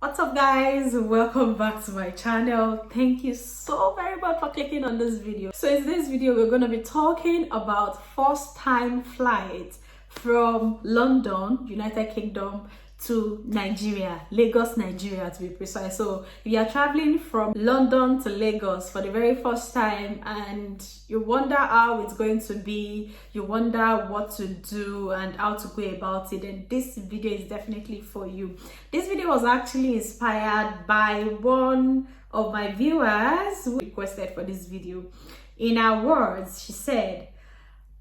What's up guys, welcome back to my channel. Thank you so very much for clicking on this video. So in this video we're going to be talking about first time flight from London, United Kingdom to Nigeria, Lagos, Nigeria to be precise. So if you are traveling from London to Lagos for the very first time and you wonder how it's going to be, you wonder what to do and how to go about it, then this video is definitely for you. This video was actually inspired by one of my viewers who requested for this video. In her words, she said,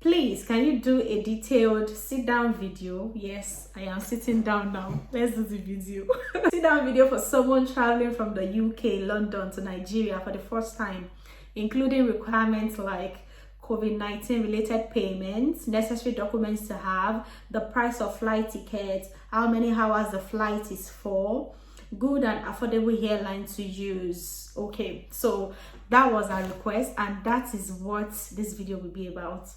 "Please, can you do a detailed sit-down video?" Yes, I am sitting down now. Let's do the video. Sit-down video for someone traveling from the UK, London to Nigeria for the first time, including requirements like COVID-19 related payments, necessary documents to have, the price of flight tickets, how many hours the flight is for, good and affordable airline to use. Okay, so that was our request and that is what this video will be about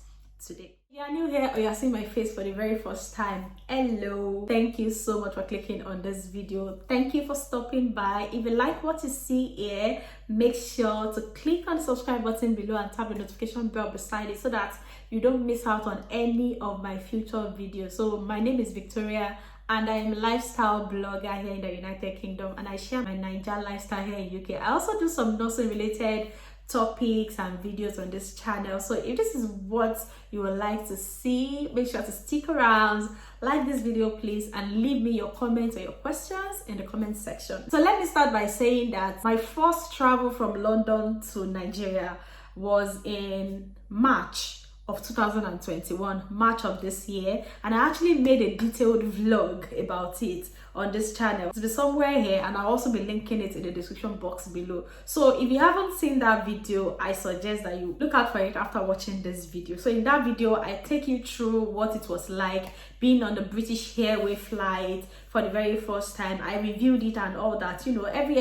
today. If you are new here or you are seeing my face for the very first time, hello, thank you so much for clicking on this video. Thank you for stopping by. If you like what you see here, make sure to click on the subscribe button below and tap the notification bell beside it so that you don't miss out on any of my future videos. So my name is Victoria and I am a lifestyle blogger here in the United Kingdom and I share my Nigerian lifestyle here in UK. I also do some nursing related topics and videos on this channel. So if this is what you would like to see, make sure to stick around, like this video please, and leave me your comments or your questions in the comment section. So let me start by saying that my first travel from London to Nigeria was in March of 2021, March of this year, and I actually made a detailed vlog about it on this channel. It'll be somewhere here and I'll also be linking it in the description box below. So if you haven't seen that video, I suggest that you look out for it after watching this video. So in that video, I take you through what it was like being on the British Airways flight for the very first time. I reviewed it and all that, you know, every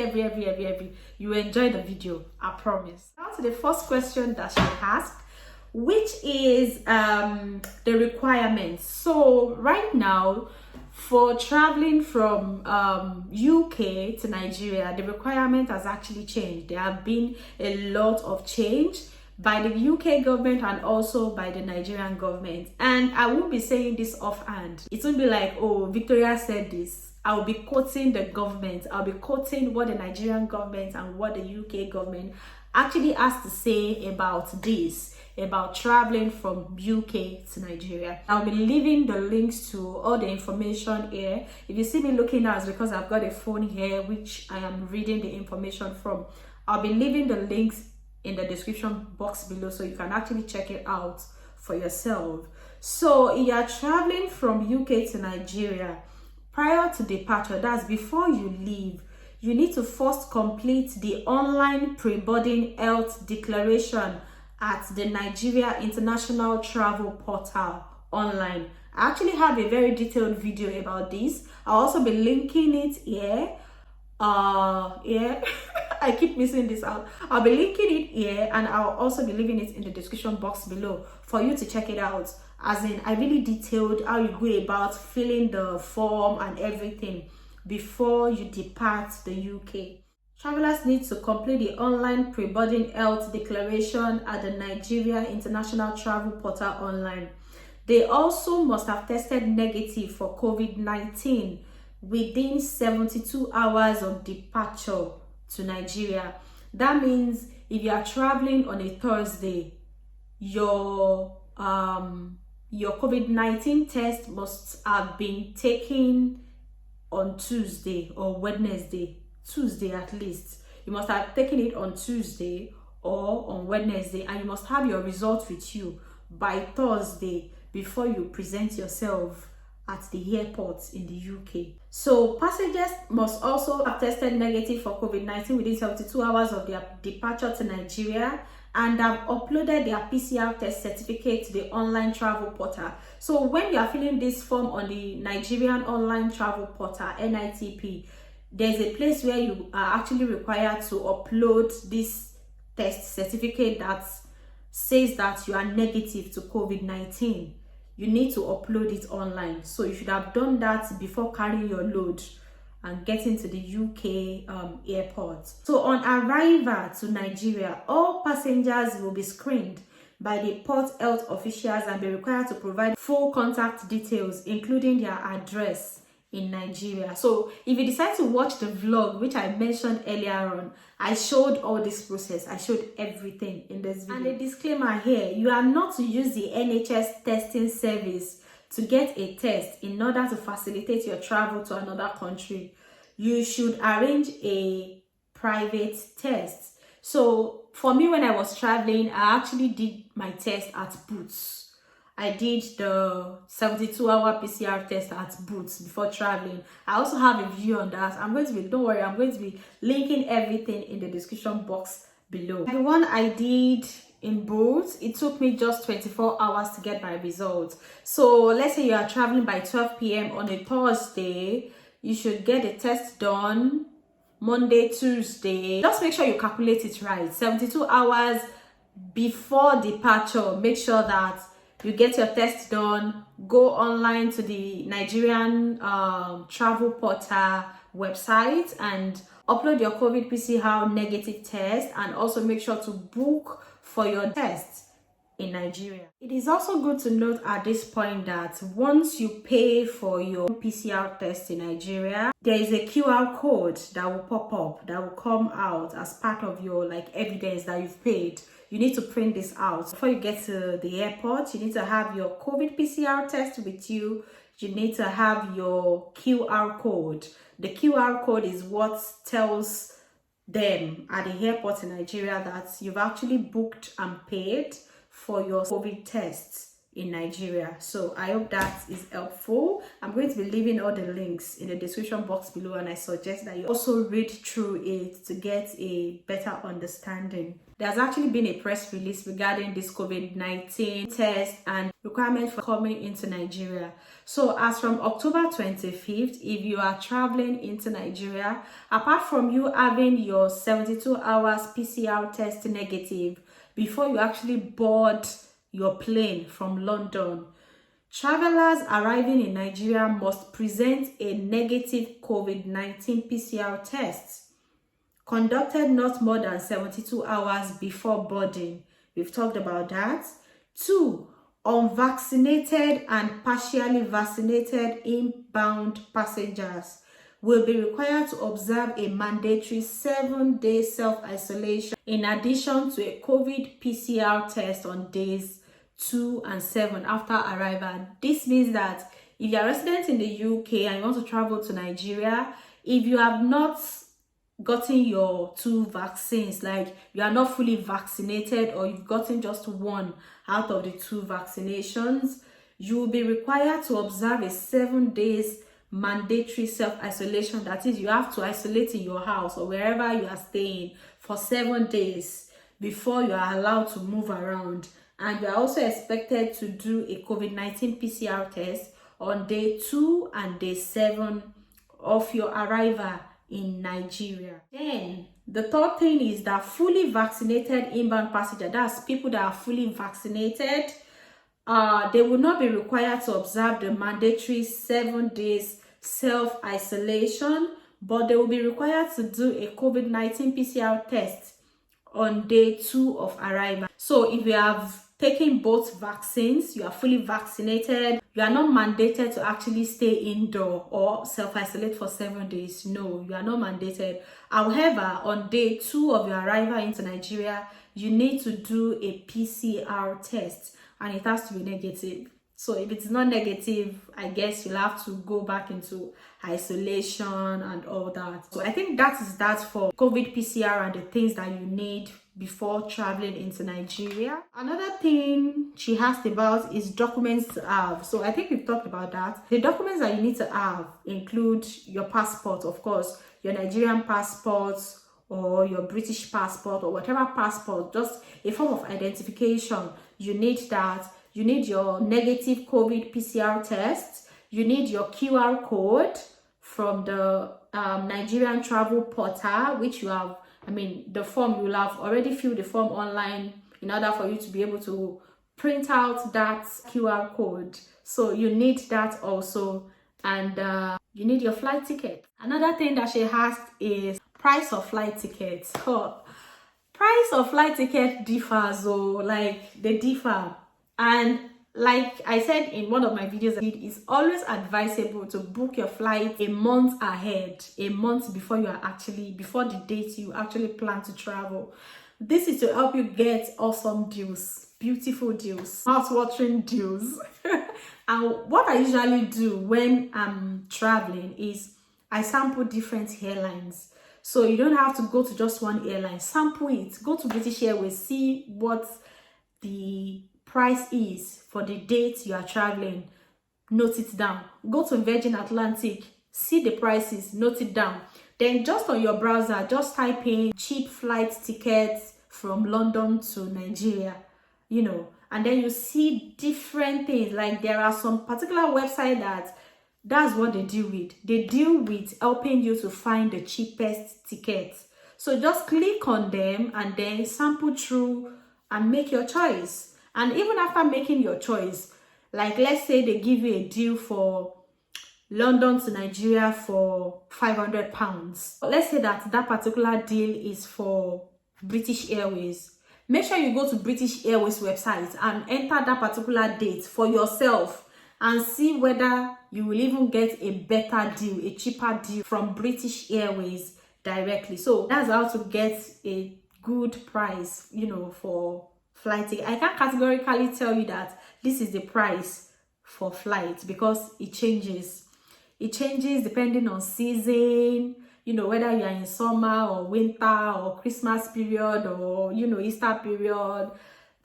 you enjoy the video, I promise. Now to the first question that she asked, which is the requirements. So right now for traveling from UK to Nigeria, the requirement has actually changed. There have been a lot of change by the UK government and also by the Nigerian government, and I won't be saying this offhand. It won't be like, oh, Victoria said this. I'll be quoting the government. I'll be quoting what the Nigerian government and what the UK government actually has to say about this, about traveling from UK to Nigeria. I'll be leaving the links to all the information here. If you see me looking now, it's because I've got a phone here which I am reading the information from. I'll be leaving the links in the description box below so you can actually check it out for yourself. So if you are traveling from UK to Nigeria, prior to departure, that's before you leave, you need to first complete the online pre-boarding health declaration at the Nigeria International Travel Portal online. I actually have a very detailed video about this. I'll also be linking it here. I keep missing this out. I'll be linking it here and I'll also be leaving it in the description box below for you to check it out. As in, I really detailed how you go about filling the form and everything before you depart the UK. Travelers need to complete the online pre-boarding health declaration at the Nigeria International Travel Portal online. They also must have tested negative for COVID-19 within 72 hours of departure to Nigeria. That means if you are traveling on a Thursday, your COVID-19 test must have been taken on Tuesday or Wednesday. Tuesday at least. You must have taken it on Tuesday or on Wednesday, and you must have your results with you by Thursday before you present yourself at the airport in the UK. So passengers must also have tested negative for COVID-19 within 72 hours of their departure to Nigeria and have uploaded their PCR test certificate to the online travel portal. So when you are filling this form on the Nigerian Online Travel Portal, NITP, there's a place where you are actually required to upload this test certificate that says that you are negative to COVID-19. You need to upload it online. So you should have done that before carrying your load and getting to the UK airport. So on arrival to Nigeria, all passengers will be screened by the port health officials and be required to provide full contact details, including their address in Nigeria. So if you decide to watch the vlog, which I mentioned earlier on, I showed all this process. I showed everything in this video. And a disclaimer here, you are not to use the NHS testing service to get a test in order to facilitate your travel to another country. You should arrange a private test. So for me, when I was traveling, I actually did my test at Boots. I did the 72-hour PCR test at Boots before traveling. I also have a video on that. Don't worry, I'm going to be linking everything in the description box below. The one I did in Boots, it took me just 24 hours to get my results. So let's say you are traveling by 12 p.m. on a Thursday, you should get the test done Monday, Tuesday. Just make sure you calculate it right. 72 hours before departure, make sure that you get your test done. Go online to the Nigerian Travel portal website and upload your COVID PCR negative test, and also make sure to book for your test in Nigeria. It is also good to note at this point that once you pay for your PCR test in Nigeria, there is a QR code that will pop up, that will come out as part of your evidence that you've paid. You need to print this out. Before you get to the airport, you need to have your COVID PCR test with you. You need to have your QR code. The QR code is what tells them at the airport in Nigeria that you've actually booked and paid for your COVID tests in Nigeria. So I hope that is helpful. I'm going to be leaving all the links in the description box below, and I suggest that you also read through it to get a better understanding. There's actually been a press release regarding this COVID-19 test and requirement for coming into Nigeria. So as from October 25th, if you are traveling into Nigeria, apart from you having your 72 hours PCR test negative before you actually board your plane from London, travelers arriving in Nigeria must present a negative COVID-19 PCR test conducted not more than 72 hours before boarding. We've talked about that. 2, unvaccinated and partially vaccinated inbound passengers will be required to observe a mandatory 7-day self-isolation in addition to a COVID PCR test on days 2 and 7 after arrival. This means that if you're a resident in the UK and you want to travel to Nigeria, if you have not gotten your 2 vaccines, like you are not fully vaccinated or you've gotten just 1 out of the 2 vaccinations, you will be required to observe a 7 days mandatory self-isolation. That is, you have to isolate in your house or wherever you are staying for 7 days before you are allowed to move around. And you are also expected to do a COVID-19 PCR test on day 2 and day 7 of your arrival in Nigeria. Then the third thing is that fully vaccinated inbound passenger, that's people that are fully vaccinated, they will not be required to observe the mandatory 7 days self-isolation, but they will be required to do a COVID-19 PCR test on day 2 of arrival. So if you have taken both vaccines, you are fully vaccinated, you are not mandated to actually stay indoor or self-isolate for 7 days. No, you are not mandated. However, on day 2 of your arrival into Nigeria, you need to do a PCR test and it has to be negative. So if it's not negative, I guess you'll have to go back into isolation and all that. So I think that is that for COVID PCR and the things that you need before traveling into Nigeria. Another thing she asked about is documents to have. So I think we've talked about that. The documents that you need to have include your passport, of course, your Nigerian passport or your British passport or whatever passport, just a form of identification. You need that. You need your negative COVID PCR test. You need your QR code from the Nigerian Travel portal, which you have, the form, you'll have already filled the form online in order for you to be able to print out that QR code. So you need that also. And you need your flight ticket. Another thing that she asked is price of flight tickets. Oh, price of flight ticket differs, like they differ. And like I said in one of my videos, it is always advisable to book your flight a month ahead, a month before before the date you actually plan to travel. This is to help you get awesome deals, beautiful deals, mouth-watering deals. And what I usually do when I'm traveling is I sample different airlines. So you don't have to go to just one airline. Sample it. Go to British Airways, see what the price is for the date you are traveling. Note it down. Go to Virgin Atlantic, see the prices, note it down. Then just on your browser, just type in cheap flight tickets from London to Nigeria, and then you see different things. Like there are some particular website that's what they deal with. They deal with helping you to find the cheapest tickets. So just click on them and then sample through and make your choice. And even after making your choice, like let's say they give you a deal for London to Nigeria for £500. Let's say that particular deal is for British Airways. Make sure you go to British Airways website and enter that particular date for yourself and see whether you will even get a better deal, a cheaper deal from British Airways directly. So that's how to get a good price, for flight ticket. I can't categorically tell you that this is the price for flight because it changes. It changes depending on season, whether you are in summer or winter or Christmas period or, Easter period.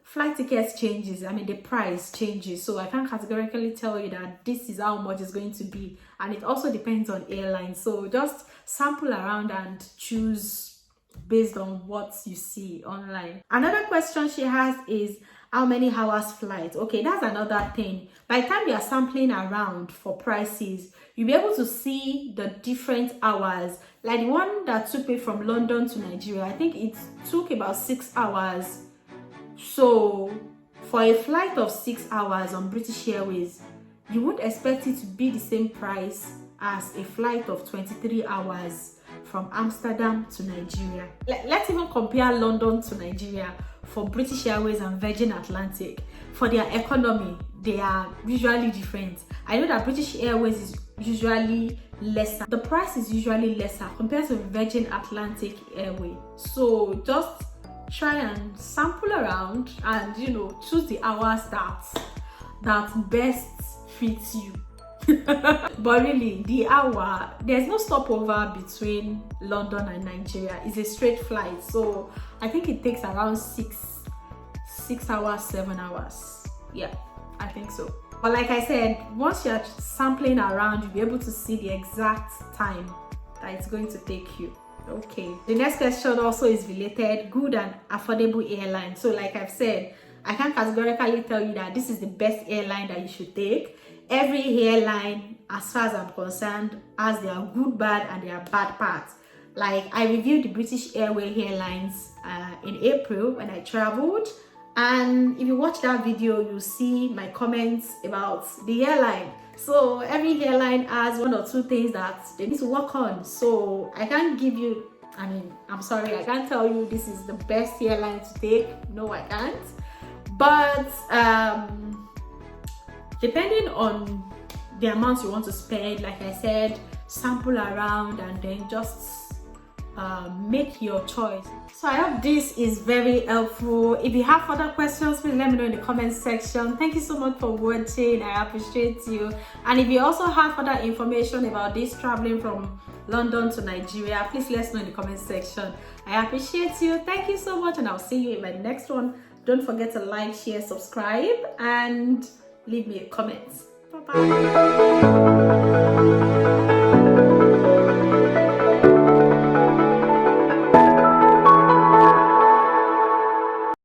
Flight tickets changes. I mean, the price changes. So I can't categorically tell you that this is how much it's going to be. And it also depends on airlines. So just sample around and choose based on what you see online. Another question she has is how many hours flight? Okay, that's another thing. By the time you are sampling around for prices, you'll be able to see the different hours. Like the one that took me from London to Nigeria, I think it took about 6 hours. So for a flight of 6 hours on British Airways, you would expect it to be the same price as a flight of 23 hours from Amsterdam to Nigeria. Let's even compare London to Nigeria for British Airways and Virgin Atlantic. For their economy, they are usually different. I know that British Airways is usually lesser. The price is usually lesser compared to Virgin Atlantic Airway. So just try and sample around and choose the hours that best fits you. But really, the hour, there's no stopover between London and Nigeria. It's a straight flight, so I think it takes around 6 hours, 7 hours. Yeah, I think so. But like I said, once you're sampling around, you'll be able to see the exact time that it's going to take you. Okay, the next question also is related: good and affordable airline. So like I've said, I can't categorically tell you that this is the best airline that you should take. Every airline, as far as I'm concerned, has their good, bad and their bad parts. Like I reviewed the British Airways Airlines in April when I traveled, and if you watch that video, you'll see my comments about the airline. So every airline has one or two things that they need to work on. So I can't give you, I'm sorry, I can't tell you this is the best airline to take. No, I can't. But depending on the amount you want to spend, like I said, sample around and then just make your choice. So I hope this is very helpful. If you have further questions, please let me know in the comment section. Thank you so much for watching. I appreciate you. And if you also have further information about this traveling from London to Nigeria, please let us know in the comment section. I appreciate you. Thank you so much, and I'll see you in my next one. Don't forget to like, share, subscribe, and leave me a comment. Bye bye.